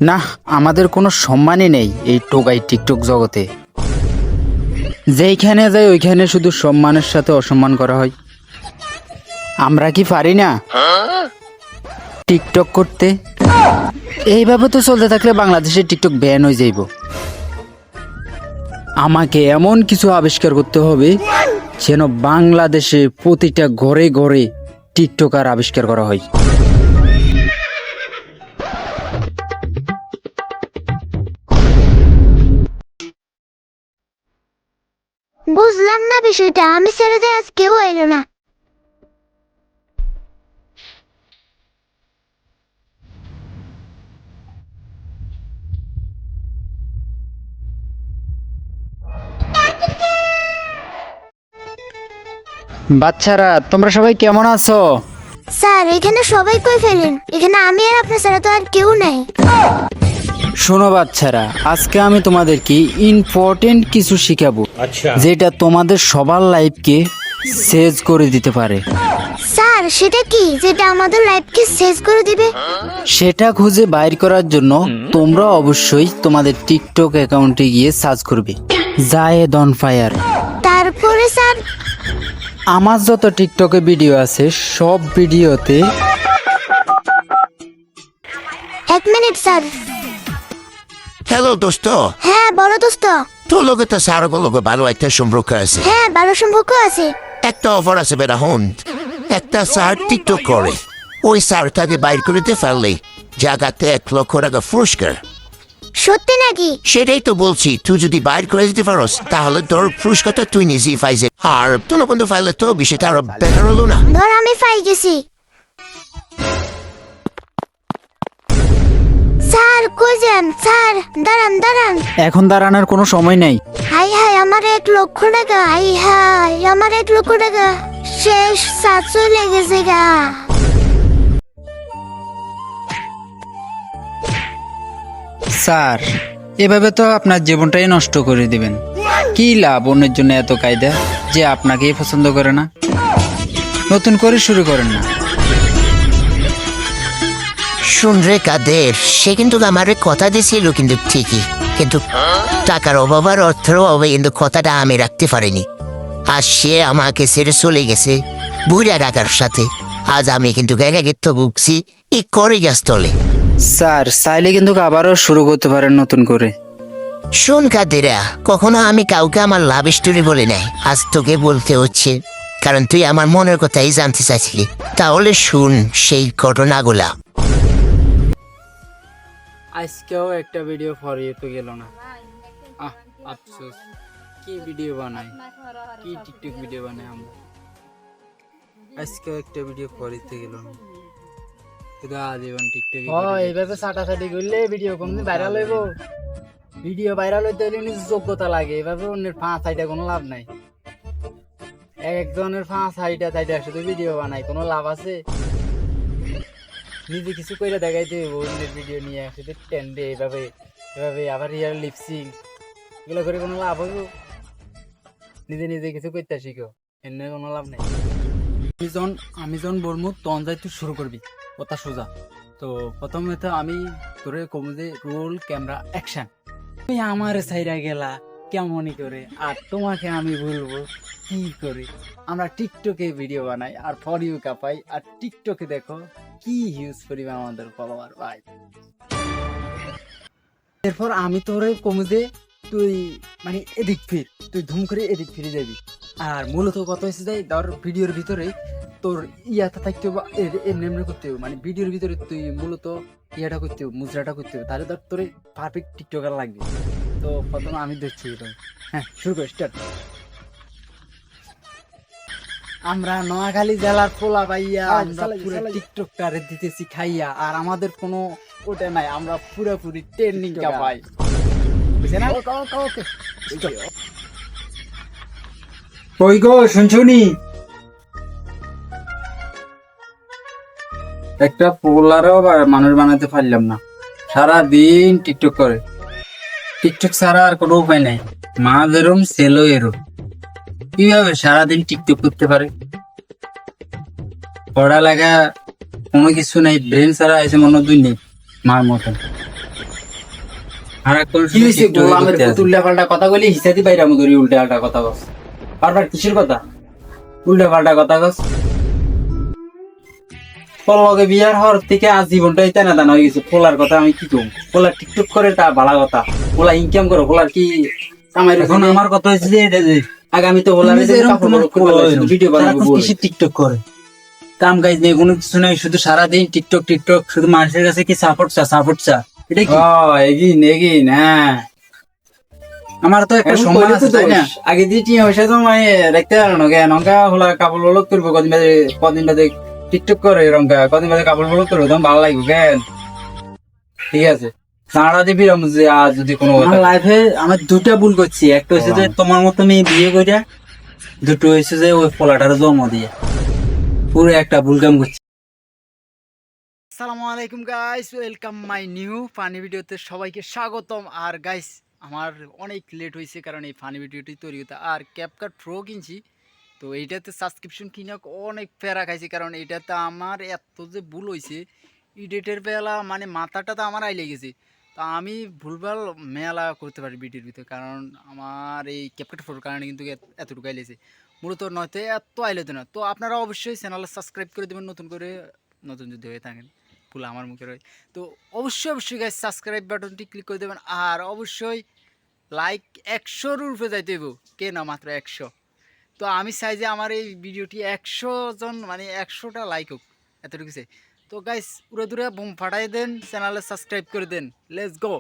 না, আমাদের কোনো সম্মানই নেই এই টোকাই টিকটক জগতে। যেইখানে যাই ওইখানে শুধু সম্মানের সাথে অসম্মান করা হয়। আমরা কি পারি না টিকটক করতে? এইভাবে তো চলতে থাকলে বাংলাদেশে টিকটক ব্যান হয়ে যাইব। আমাকে এমন কিছু আবিষ্কার করতে হবে যেন বাংলাদেশে প্রতিটা ঘরে ঘরে টিকটকার আবিষ্কার করা হয়। বুঝলাম না বিষয়টা, আমি ছেড়ে দিয়ে আজ কেউ এলো না। বাচ্চারা, তোমরা সবাই কেমন আছো? স্যার, এখানে সবাই কই ফেলেন? এখানে আমি আর আপনার ছাড়া তো আর কেউ নেই। শোনো বাচ্চারা, আজকে আমি তোমাদেরকে ইম্পর্টেন্ট কিছু শিখাবো, যেটা তোমাদের সবার লাইফকে চেঞ্জ করে দিতে পারে। স্যার, সেটা কি যেটা আমাদের লাইফকে শেষ করে দিবে? সেটা খুঁজে বাইর করার জন্য তোমরা অবশ্যই তোমাদের টিকটক অ্যাকাউন্টে গিয়ে সার্চ করবে জায়েদ অন ফায়ার। তারপরে স্যার? আমার যত টিকটকে ভিডিও আছে সব ভিডিওতে। 1 মিনিট স্যার। হ্যালো দোস্ত, হ্যাঁ বলো দোস্ত। তোর লগে তো সারগো লগে ভালো একটা সম্পর্ক আছে। হ্যাঁ, ভালো সম্পর্ক আছে। একটা অফার আছে বেটা হন। একটা স্যার টিকটক করে, ওই স্যারটাকে বাইর করে দিতে পারলে জায়গাতে 1 লক্ষ টাকা পুরস্কার। সত্যি নাকি? সেটাই তো বলছি, তুই যদি বাইর করে দিতে পারস তাহলে তোর পুরস্কারটা তুই নিজেই পাইছে। আর তোর বন্ধু পাইলে তো বিষয়টা আরো বেটার হলো না? ধর আমি পাই গেছি। স্যার কই যান? স্যার দাঁড়ান দাঁড়ান। এখন দাঁড়ানোর কোনো সময় নেই। হাই হাই, আমার 1 লক্ষ টাকা। হাই হাই, আমার 1 লক্ষ টাকা শেষ। 700 লেগেছে গা। স্যার, এভাবে তো আপনার জীবনটাই নষ্ট করে দিবেন। কি লাভ অন্যের জন্য এত কায়দা যে আপনাকেই পছন্দ করে না? নতুন করে শুরু করেন না। শুন রে কাদের, সে কিন্তু আমার কথা দিয়েছিল কিন্তু ঠিকই, কিন্তু টাকার অভাব আর অর্থের অভাবে কিন্তু কথাটা আমি রাখতে পারিনি। আর সে আমাকে ছেড়ে চলে গেছে বুড়া টাকার সাথে। আজ আমি কিন্তু একাকিত্ব ভুগছি এই করে গ্যাস তলে। স্যার, চাইলে কিন্তু আবারও শুরু করতে পারেন নতুন করে। শোন কাদেরা, কখনো আমি কাউকে আমার লাভ স্টোরি বলি নাই, আজ তোকে বলতে হচ্ছে, কারণ তুই আমার মনের কথাই জানতে চাইছিলি। তাহলে শুন সেই ঘটনাগুলা। আজকেও একটা ভিডিও ফরিয়ে তো গেল না। আফসোস, কি ভিডিও বানাই, কি টিকটক ভিডিও বানাই আমরা। আজকেও একটা ভিডিও ফরিতে গেল না। শুধু আজীবন টিকটক। এইভাবে চাটাচাটি করলে ভিডিও কোনদিন ভাইরাল হইব? ভিডিও ভাইরাল হইতে হলে নিজের যোগ্যতা লাগে। এভাবে অন্যের 5-6টা কোনো লাভ নাই। একজনের 5-6টা শুধু ভিডিও বানাই, কোনো লাভ আছে? নিজে কিছু করে দেখাইতে হইব, অন্যের ভিডিও নিয়ে শুধু ট্রেন্ডে এভাবে এভাবে আবার রিয়াল লিপসিং এগুলো করে কোনো লাভ হইব? নিজে নিজে কিছু করতে শিখো, এমনি কোনো লাভ নাই। আমি যখন বলবো তখন যাই তুই শুরু করবি, কথা সোজা। তো প্রথমে তো আমি তোরে কমু যে রোল ক্যামেরা অ্যাকশন। তুমি আমার সাইডা গেলা কেমনই করে, আর তোমাকে আমি বলবো কি করে। আমরা টিকটকে ভিডিও বানাই আর ফর ইউ কাপাই, আর টিকটকে দেখো কি হিউজ পরিমাণ আমাদের ফলোয়ার ভাই। এরপর আমি তোরে কমু যে তুই মানে এদিক ফির, তুই ধুম করে এদিক ফিরে যাবি। আর মূলত কত হয়েছে যাই ধর ভিডিওর ভিতরে তোর ইয়াটা থাকতে হবে, এমনি করতে হবে, মানে ভিডিওর ভিতরে তুই মূলত ইয়াটা করতে হবে, মুজরাটা করতে হবে, তাহলে ধর তোর পারফেক্ট টিকটকার লাগবে। তো প্রথমে আমি দেখছি, হ্যাঁ শুরু কর, স্টার্ট। আমরা নোয়াখালী জেলার পোলা পাইয়া আমরা পুরো টিকটকারে দিতেছি খাইয়া, আর আমাদের কোনো ওটা নাই, আমরা পুরোপুরি ট্রেন্ডিং পাই, বুঝছে না? কই গো শুনছুনি? একটা পোলারও মানুষ বানাতে পারলাম না, সারাদিন টিকটক করে। টিকটক ছাড়া আর কোনো উপায় নাই, মা যেরম ছেলেও এরম। কিভাবে সারাদিন টিকটক করতে পারে? পড়ালেখা কোনো কিছু নাই, ব্রেন ছাড়া এসে মনে দুই নেই মার মতন। আর এখন কি হয়েছে গোলামের উল্টা পাল্টা কথা বলি হিসাদি বাইরা মধুরি উল্টা পাল্টা কথা বস বারবার কিসের কথা উল্টা পাল্টা কথা কস পলকে বিয়ার হওয়ার থেকে আজ জীবনটাই তেনা দানা হয়ে গেছে পোলার কথা আমি কি কম পোলার টিকটক করে তা ভালো কথা পোলা ইনকাম করো পোলার কি কামাই এখন আমার কথা হচ্ছে যে এটা যে আগামী তো পোলার ভিডিও বানাবো কিসে টিকটক করে কাম কাজ নেই কোনো কিছু নাই শুধু সারাদিন টিকটক টিকটক শুধু মানুষের কাছে কি সাপোর্ট চা এটা কি এগিন এগিন হ্যাঁ আমার তো একটা এখন সময় কইলে তো আছে তাই না দোষ। আগে দিয়ে টিয়া পয়সা তো মানে দেখতে পারো না কেন নঙ্কা হলা কাপড় বলক করবো কদিন বাদে টিকটক করে রঙ্কা কদিন বাদে কাপড় বলক করবো তখন ভালো লাগবে কেন ঠিক আছে সারা দিবি যে আজ যদি কোনো আমার লাইফে আমার দুটা ভুল করছি একটা হচ্ছে যে তোমার মতো মেয়ে বিয়ে করে দুটো হয়েছে যে ওই পোলাটার জন্ম দিয়ে পুরো একটা ভুল কাম করছি। আসসালামু আলাইকুম guys welcome my new funny ভিডিওতে সবাইকে স্বাগতম। আর গাইস আমার অনেক লেট হয়েছে কারণ এই ফানি ভিডিওটি তৈরি হতে আর ক্যাপকাট প্রো কিনছি তো এইটাতে সাবস্ক্রিপশন কিনে অনেক প্যারা খাইছি কারণ এইটাতে আমার এত যে ভুল হয়েছে এডিটের বেলা মানে মাথাটা তো আমার আইলে গেছে তো আমি ভুলভাল মেলা করতে পারি ভিডিওর ভিতরে কারণ আমার এই ক্যাপকাট প্রোর কারণে কিন্তু এতটুকু আইলেছে মূলত নয়তো এত আইলেতো না। তো আপনারা অবশ্যই চ্যানেলে সাবস্ক্রাইব করে দেবেন নতুন করে নতুন যদি হয়ে থাকেন ফুল আমার মুখে রয় তো অবশ্যই গাইস সাবস্ক্রাইব বাটনটি ক্লিক করে দেবেন আর অবশ্যই লাইক 100-র উপরে যাইতে হইব কে না মাত্র 100। তো আমি চাই যে আমার এই ভিডিওটি 100 জন মানে 100টা লাইক হোক এতটুকু চাই। তো গাইস উড়ে দূরে বুম ফাটাই দেন চ্যানেলে সাবস্ক্রাইব করে দেন লেটস গো।